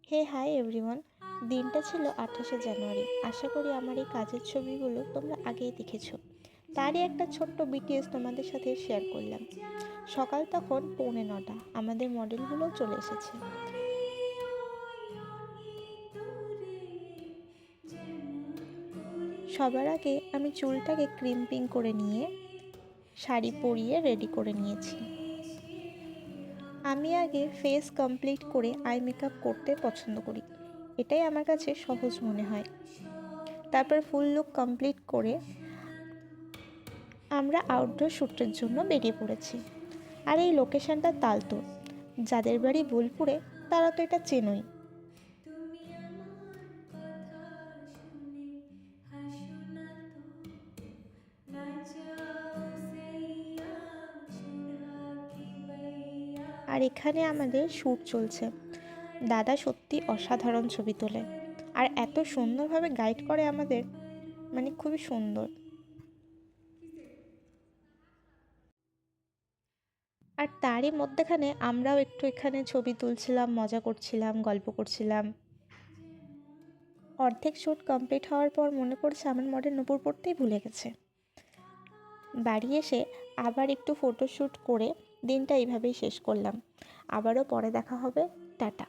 হে hi everyone. দিনটা ছিল 28শে জানুয়ারি। আশা করি আমার এই কাজের ছবিগুলো তোমরা আগেই দেখেছো। তারই একটা ছোট্ট বিটিএস তোমাদের সাথে শেয়ার করলাম। সকাল তখন 8:45। আমাদের মডেলগুলোও চলে এসেছে। সবার আগে আমি চুলটাকে ক্রিম্পিং করে নিয়ে শাড়ি পরিয়ে রেডি করে নিয়েছি। আমি আগে ফেস কমপ্লিট করে আই মেকআপ করতে পছন্দ করি, এটাই আমার কাছে সহজ মনে হয়। তারপর ফুল লুক কমপ্লিট করে আমরা আউটডোর শ্যুটের জন্য বেরিয়ে পড়েছি। আর এই লোকেশনটা তালতোড়। যাদের বাড়ি বোলপুরে তারা তো এটা চেনই। আর এখানে আমাদের শ্যুট চলছে। দাদা সত্যি অসাধারণ ছবি তোলে আর এত সুন্দরভাবে গাইড করে আমাদের, মানে খুবই সুন্দর। আর তারই মধ্যেখানে আমরাও একটু এখানে ছবি তুলছিলাম, মজা করছিলাম, গল্প করছিলাম। অর্ধেক শ্যুট কমপ্লিট হওয়ার পর মনে পড়ছে আমার মডেল নূপুর পড়তেই ভুলে গেছে। বাড়ি এসে আবার একটু ফটোশ্যুট করে দিনটা এইভাবেই শেষ করলাম। আবারও পরে দেখা হবে। টাটা।